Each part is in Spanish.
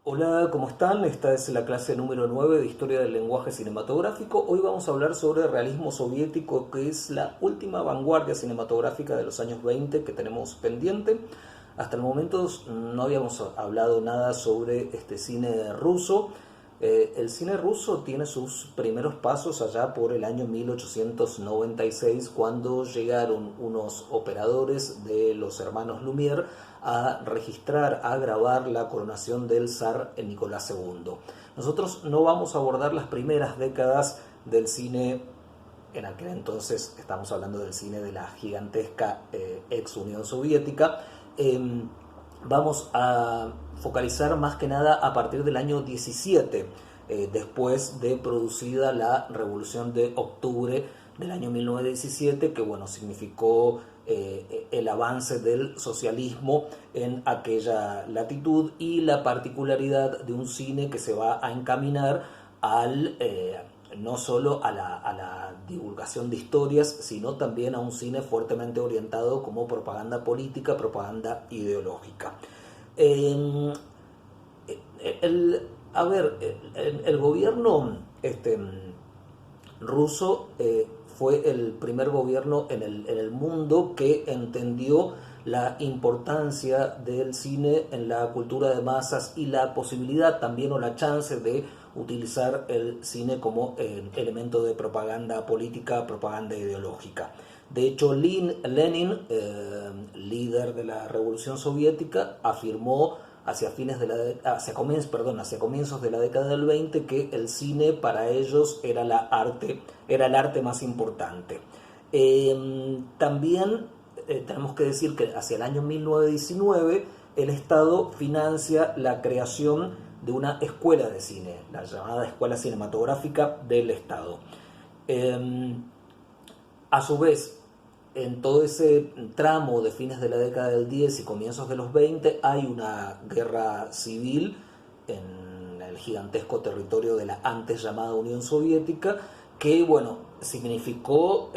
Hola, ¿cómo están? Esta es la clase número 9 de Historia del Lenguaje Cinematográfico. Hoy vamos a hablar sobre realismo soviético, que es la última vanguardia cinematográfica de los años 20 que tenemos pendiente. Hasta el momento no habíamos hablado nada sobre este cine ruso. El cine ruso tiene sus primeros pasos allá por el año 1896, cuando llegaron unos operadores de los hermanos Lumière a registrar, a grabar la coronación del zar Nicolás II. Nosotros no vamos a abordar las primeras décadas del cine. En aquel entonces estamos hablando del cine de la gigantesca ex Unión Soviética. Vamos a focalizar más que nada a partir del año 17, después de producida la Revolución de Octubre del año 1917, que bueno, significó el avance del socialismo en aquella latitud y la particularidad de un cine que se va a encaminar al no solo a la divulgación de historias, sino también a un cine fuertemente orientado como propaganda política, propaganda ideológica. Eh, a ver, el gobierno ruso fue el primer gobierno en el mundo que entendió la importancia del cine en la cultura de masas y la posibilidad también o la chance de utilizar el cine como elemento de propaganda política, propaganda ideológica. De hecho, Lenin, líder de la Revolución Soviética, afirmó hacia comienzos de la década del 20 que el cine para ellos era el arte más importante. También tenemos que decir que hacia el año 1919 el Estado financia la creación de una escuela de cine, la llamada Escuela Cinematográfica del Estado. Eh, a su vez, en todo ese tramo de fines de la década del 10 y comienzos de los 20 hay una guerra civil en el gigantesco territorio de la antes llamada Unión Soviética, que bueno, significó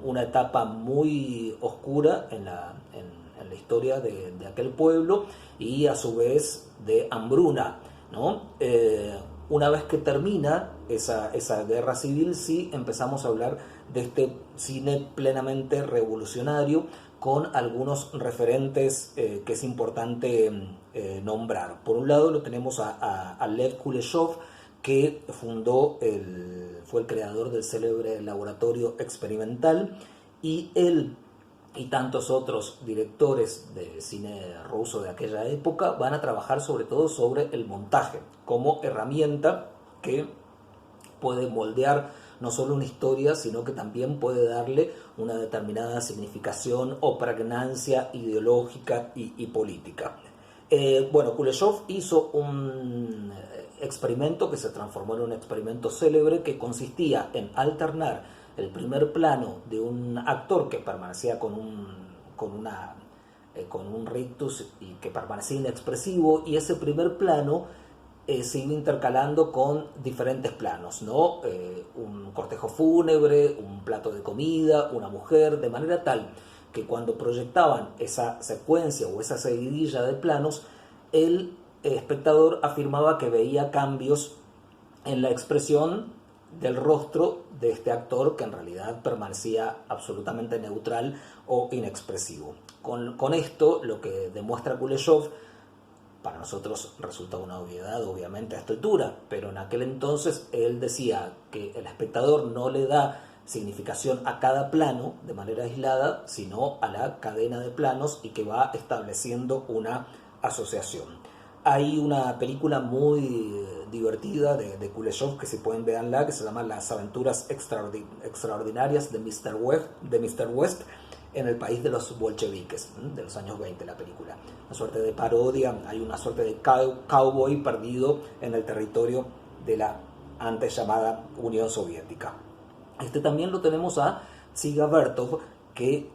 una etapa muy oscura en la historia de aquel pueblo y a su vez de hambruna, ¿no? Una vez que termina esa guerra civil, sí empezamos a hablar de este cine plenamente revolucionario con algunos referentes que es importante nombrar. Por un lado lo tenemos a Lev Kuleshov, que fue el creador del célebre laboratorio experimental, y él y tantos otros directores de cine ruso de aquella época van a trabajar sobre todo sobre el montaje como herramienta que puede moldear no solo una historia, sino que también puede darle una determinada significación o pregnancia ideológica y política. Bueno, Kuleshov hizo un experimento que se transformó en un experimento célebre, que consistía en alternar el primer plano de un actor que permanecía con un rictus y que permanecía inexpresivo, y ese primer plano se iba intercalando con diferentes planos, ¿no? Un cortejo fúnebre, un plato de comida, una mujer, de manera tal que cuando proyectaban esa secuencia o esa seguidilla de planos, el espectador afirmaba que veía cambios en la expresión del rostro de este actor, que en realidad permanecía absolutamente neutral o inexpresivo. Con esto, lo que demuestra Kuleshov, para nosotros resulta una obviedad, obviamente, a esta altura, pero en aquel entonces él decía que el espectador no le da significación a cada plano de manera aislada, sino a la cadena de planos, y que va estableciendo una asociación. Hay una película muy divertida de Kuleshov, que si pueden verla, que se llama Las aventuras extraordinarias de Mr. West en el país de los bolcheviques, de los años 20, la película. Una suerte de parodia, hay una suerte de cowboy perdido en el territorio de la antes llamada Unión Soviética. También lo tenemos a Dziga Vertov, que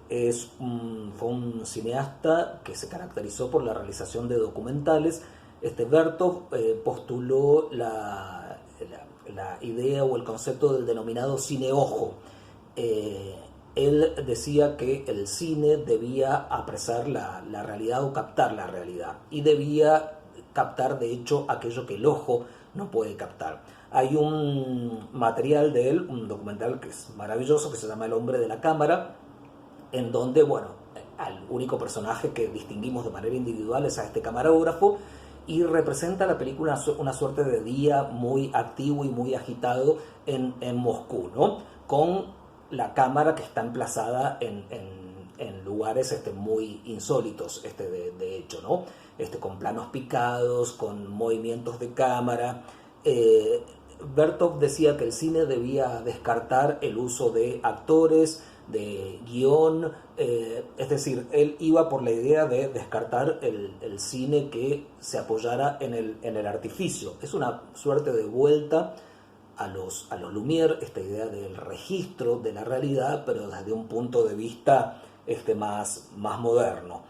fue un cineasta que se caracterizó por la realización de documentales. Vertov postuló la idea o el concepto del denominado cine ojo. Él decía que el cine debía apresar la realidad o captar la realidad, y debía captar de hecho aquello que el ojo no puede captar. Hay un material de él, un documental que es maravilloso, que se llama El hombre de la cámara, en donde, bueno, al único personaje que distinguimos de manera individual es a este camarógrafo, y representa la película una suerte de día muy activo y muy agitado en Moscú, ¿no? Con la cámara que está emplazada en lugares muy insólitos, de hecho, ¿no? Con planos picados, con movimientos de cámara. Bertov decía que el cine debía descartar el uso de actores, de guión, es decir, él iba por la idea de descartar el cine que se apoyara en el artificio. Es una suerte de vuelta a los Lumière, esta idea del registro de la realidad, pero desde un punto de vista más moderno.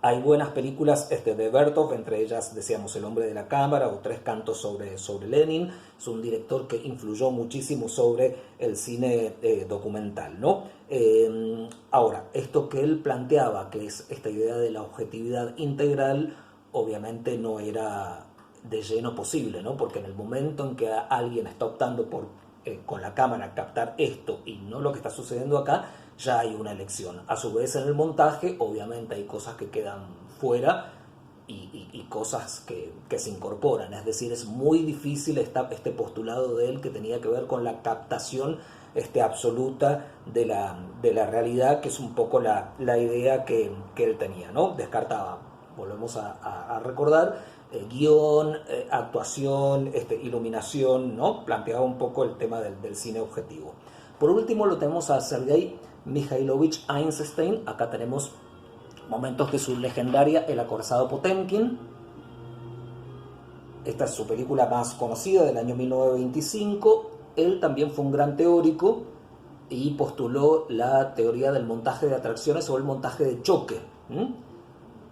Hay buenas películas de Bertov, entre ellas decíamos El hombre de la cámara o Tres cantos sobre Lenin. Es un director que influyó muchísimo sobre el cine documental, ¿no? Ahora, esto que él planteaba, que es esta idea de la objetividad integral, obviamente no era de lleno posible, ¿no? Porque en el momento en que alguien está optando por con la cámara captar esto y no lo que está sucediendo acá, ya hay una elección. A su vez, en el montaje, obviamente hay cosas que quedan fuera y cosas que se incorporan. Es decir, es muy difícil este postulado de él que tenía que ver con la captación absoluta de la realidad, que es un poco la idea que él tenía, ¿no? Descartaba, volvemos a recordar, guión, actuación, iluminación, ¿no? Planteaba un poco el tema del cine objetivo. Por último lo tenemos a Sergei Mikhailovich Eisenstein. Acá tenemos momentos de su legendaria El acorazado Potemkin. Esta es su película más conocida, del año 1925. Él también fue un gran teórico y postuló la teoría del montaje de atracciones o el montaje de choque.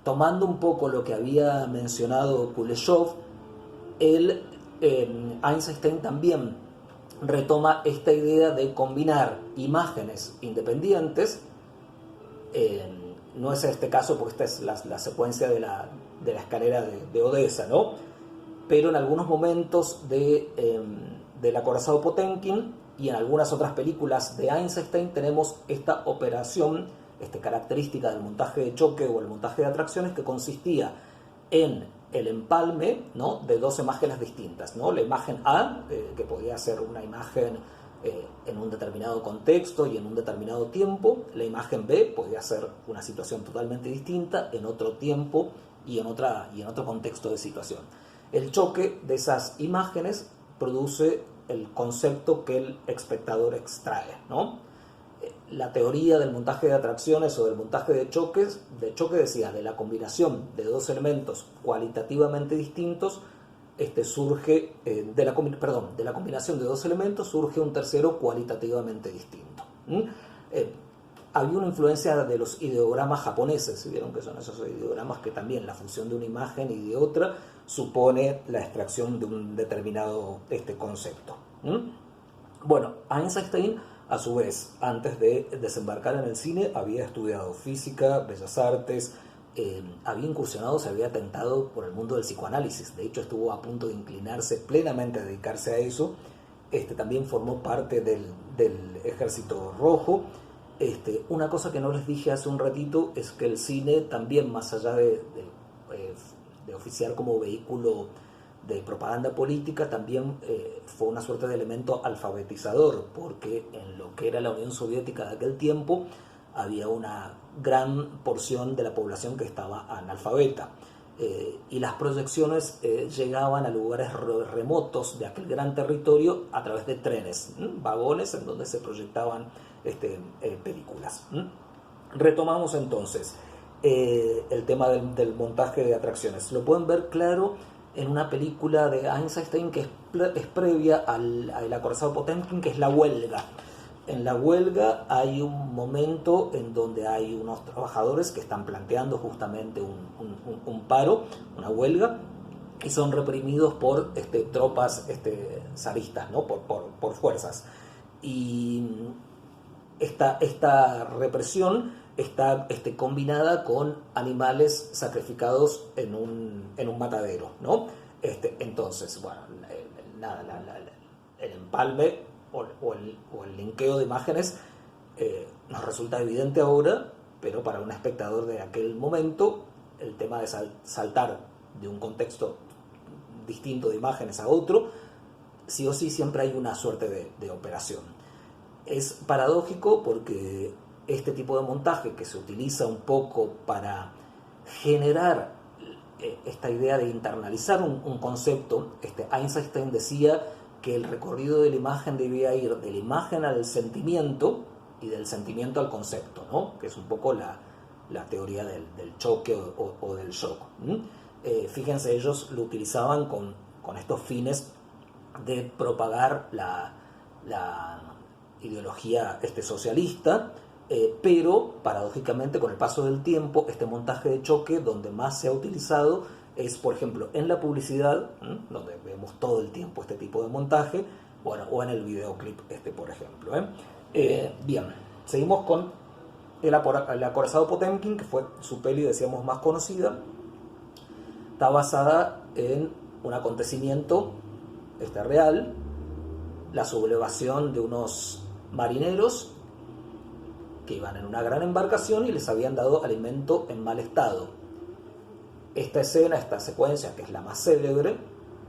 Tomando un poco lo que había mencionado Kuleshov, Eisenstein también retoma esta idea de combinar imágenes independientes. No es este caso porque esta es la secuencia de la escalera de Odessa, ¿no? Pero en algunos momentos del acorazado Potemkin y en algunas otras películas de Eisenstein tenemos esta operación, característica del montaje de choque o el montaje de atracciones, que consistía en el empalme, ¿no?, de dos imágenes distintas, ¿no? La imagen A, que podía ser una imagen en un determinado contexto y en un determinado tiempo. La imagen B podía ser una situación totalmente distinta en otro tiempo y en otro contexto de situación. El choque de esas imágenes produce el concepto que el espectador extrae, ¿no? La teoría del montaje de atracciones o del montaje de choque decía, de la combinación de dos elementos cualitativamente distintos, surge, de la combinación de dos elementos surge un tercero cualitativamente distinto. Había una influencia de los ideogramas japoneses, si vieron que son esos ideogramas que también la fusión de una imagen y de otra supone la extracción de un determinado concepto. Bueno, Eisenstein, a su vez, antes de desembarcar en el cine, había estudiado física, bellas artes, había incursionado, se había tentado por el mundo del psicoanálisis. De hecho, estuvo a punto de inclinarse plenamente a dedicarse a eso. También formó parte del Ejército Rojo. Una cosa que no les dije hace un ratito es que el cine también, más allá de oficiar como vehículo de propaganda política, también fue una suerte de elemento alfabetizador, porque en lo que era la Unión Soviética de aquel tiempo había una gran porción de la población que estaba analfabeta, y las proyecciones llegaban a lugares remotos de aquel gran territorio a través de trenes, vagones en donde se proyectaban películas. Retomamos entonces el tema del montaje de atracciones. Lo pueden ver claro en una película de Eisenstein que es previa al acorazado Potemkin, que es La huelga. En La huelga hay un momento en donde hay unos trabajadores que están planteando justamente un paro, una huelga, y son reprimidos por tropas zaristas, ¿no? por fuerzas. Y esta represión está combinada con animales sacrificados en un matadero, ¿no? Entonces, bueno, nada, el empalme o el linkeo de imágenes nos resulta evidente ahora, pero para un espectador de aquel momento, el tema de saltar de un contexto distinto de imágenes a otro, sí o sí siempre hay una suerte de operación. Es paradójico porque este tipo de montaje que se utiliza un poco para generar esta idea de internalizar un concepto, Eisenstein decía que el recorrido de la imagen debía ir de la imagen al sentimiento y del sentimiento al concepto, ¿no? Que es un poco la teoría del choque o del shock. Fíjense, ellos lo utilizaban con estos fines de propagar la ideología socialista, pero paradójicamente con el paso del tiempo este montaje de choque donde más se ha utilizado es, por ejemplo, en la publicidad, donde vemos todo el tiempo este tipo de montaje, bueno, o en el videoclip por ejemplo. Bien, seguimos con el acorazado Potemkin, que fue su peli, decíamos, más conocida. Está basada en un acontecimiento real, la sublevación de unos marineros que iban en una gran embarcación y les habían dado alimento en mal estado. Esta escena, esta secuencia, que es la más célebre,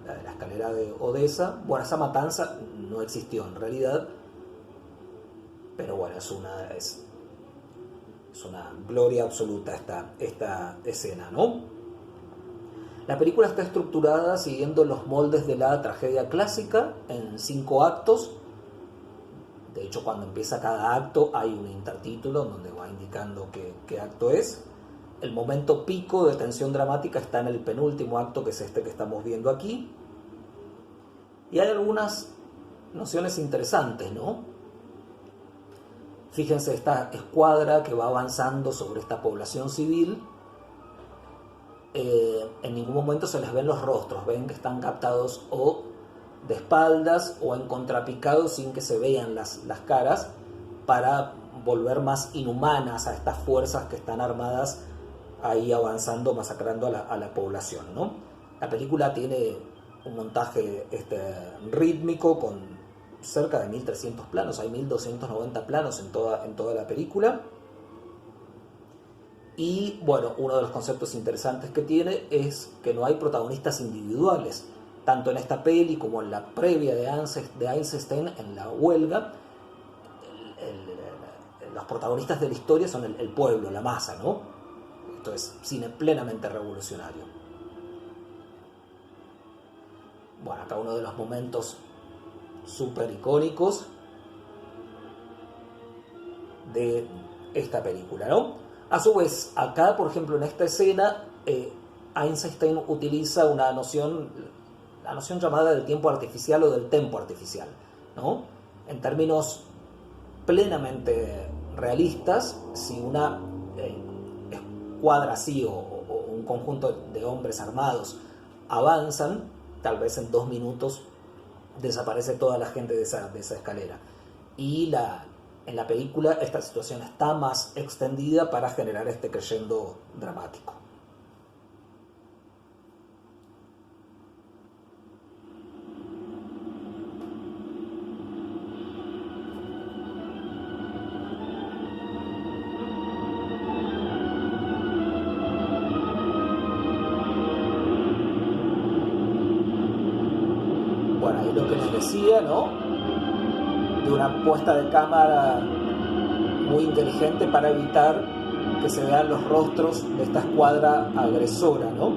la de la escalera de Odessa, bueno, esa matanza no existió en realidad, pero bueno, es una gloria absoluta esta escena, ¿no? La película está estructurada siguiendo los moldes de la tragedia clásica en 5 actos. De hecho, cuando empieza cada acto hay un intertítulo donde va indicando qué acto es. El momento pico de tensión dramática está en el penúltimo acto, que es este que estamos viendo aquí. Y hay algunas nociones interesantes, ¿no? Fíjense esta escuadra que va avanzando sobre esta población civil. En ningún momento se les ven los rostros, ven que están captados o de espaldas o en contrapicado sin que se vean las caras, para volver más inhumanas a estas fuerzas que están armadas ahí avanzando, masacrando a la población, ¿no? La película tiene un montaje rítmico con cerca de 1300 planos, hay 1290 planos en toda la película. Y bueno, uno de los conceptos interesantes que tiene es que no hay protagonistas individuales, tanto en esta peli como en la previa de Eisenstein, en la huelga. Los protagonistas de la historia son el pueblo, la masa, ¿no? Esto es cine plenamente revolucionario. Bueno, acá uno de los momentos súper icónicos de esta película, ¿no? A su vez, acá, por ejemplo, en esta escena, Eisenstein utiliza la noción llamada del tiempo artificial o del tempo artificial, ¿no? En términos plenamente realistas, si una escuadra así o un conjunto de hombres armados avanzan, tal vez en 2 minutos desaparece toda la gente de esa escalera. Y en la película esta situación está más extendida para generar este crescendo dramático. Bueno, ahí lo que les decía, ¿no? De una puesta de cámara muy inteligente para evitar que se vean los rostros de esta escuadra agresora, ¿no?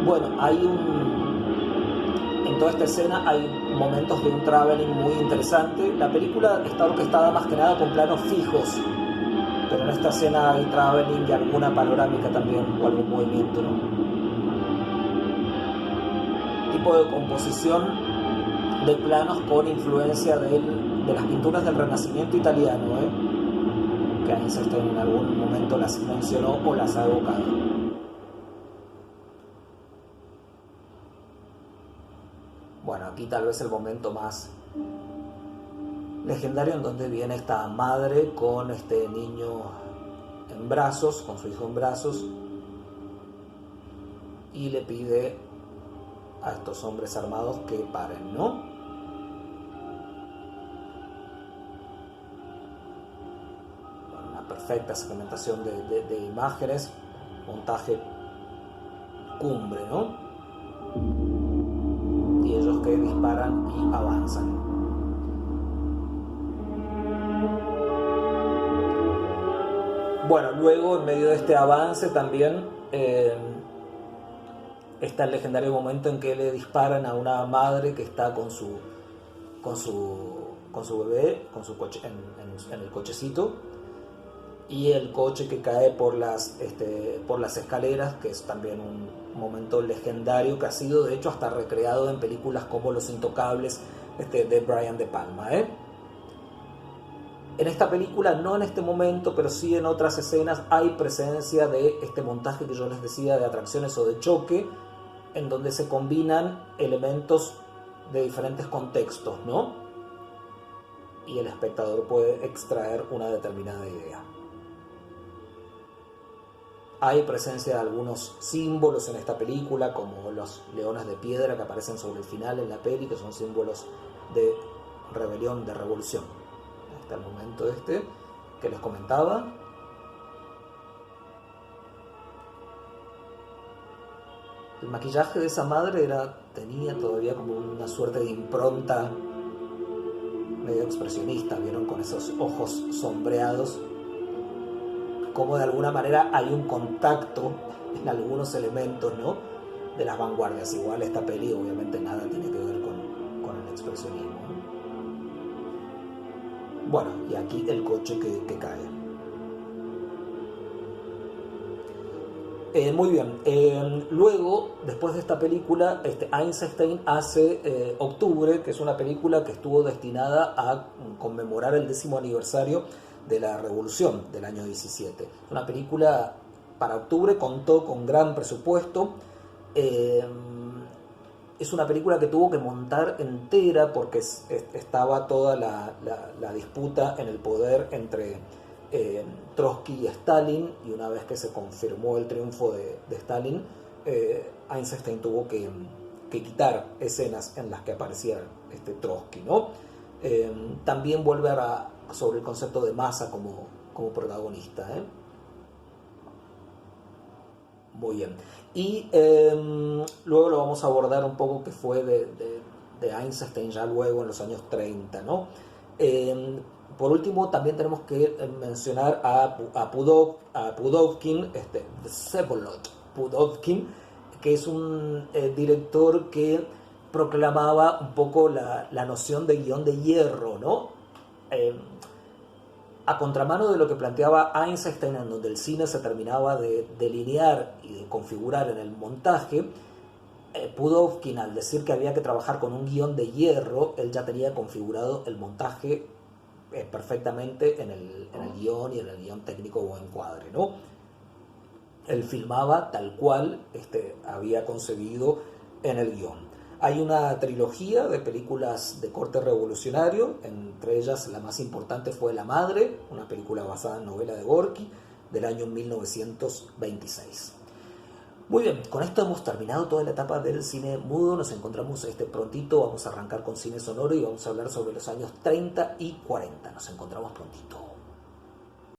Bueno, en toda esta escena hay momentos de un traveling muy interesante. La película está orquestada más que nada con planos fijos, pero en esta escena hay traveling y alguna panorámica también, o algún movimiento, ¿no? Tipo de composición de planos con influencia de las pinturas del Renacimiento italiano, que Einstein en algún momento las mencionó o las ha evocado. Bueno, aquí tal vez el momento más legendario en donde viene esta madre con este niño en brazos, con su hijo en brazos, y le pide a estos hombres armados que paren, ¿no? Bueno, una perfecta segmentación de imágenes, montaje cumbre, ¿no? Y ellos que disparan y avanzan. Bueno, luego en medio de este avance también está el legendario momento en que le disparan a una madre que está con su bebé, con su coche en el cochecito, y el coche que cae por las escaleras, que es también un momento legendario que ha sido de hecho hasta recreado en películas como Los Intocables de Brian De Palma. En esta película, no en este momento, pero sí en otras escenas, hay presencia de este montaje que yo les decía de atracciones o de choque, en donde se combinan elementos de diferentes contextos, ¿no? Y el espectador puede extraer una determinada idea. Hay presencia de algunos símbolos en esta película, como los leones de piedra que aparecen sobre el final en la peli, que son símbolos de rebelión, de revolución. Hasta el momento que les comentaba. El maquillaje de esa madre tenía todavía como una suerte de impronta medio expresionista, ¿vieron? Con esos ojos sombreados, como de alguna manera hay un contacto en algunos elementos, ¿no?, de las vanguardias. Igual esta peli obviamente nada tiene que ver con el expresionismo, ¿no? Bueno, y aquí el coche que cae. Muy bien. Luego, después de esta película, Einstein hace Octubre, que es una película que estuvo destinada a conmemorar el 10º aniversario de la Revolución del año 17. Una película para Octubre, contó con gran presupuesto. Es una película que tuvo que montar entera porque estaba toda la disputa en el poder entre Trotsky y Stalin, y una vez que se confirmó el triunfo de Stalin, Einstein tuvo que quitar escenas en las que aparecía Trotsky, ¿no? También vuelve sobre el concepto de masa como protagonista, Muy bien. Y luego lo vamos a abordar un poco, que fue de Einstein ya luego en los años 30, ¿no? Por último, también tenemos que mencionar a Pudovkin, Vsevolod Pudovkin, que es un director que proclamaba un poco la noción de guión de hierro, ¿no? A contramano de lo que planteaba Einstein, en donde el cine se terminaba de delinear y de configurar en el montaje, Pudovkin, al decir que había que trabajar con un guión de hierro, él ya tenía configurado el montaje perfectamente en el guión y en el guión técnico o encuadre, ¿no? Él filmaba tal cual había concebido en el guión. Hay una trilogía de películas de corte revolucionario, entre ellas la más importante fue La Madre, una película basada en novela de Gorky del año 1926. Muy bien, con esto hemos terminado toda la etapa del cine mudo. Nos encontramos prontito, vamos a arrancar con cine sonoro y vamos a hablar sobre los años 30 y 40. Nos encontramos prontito.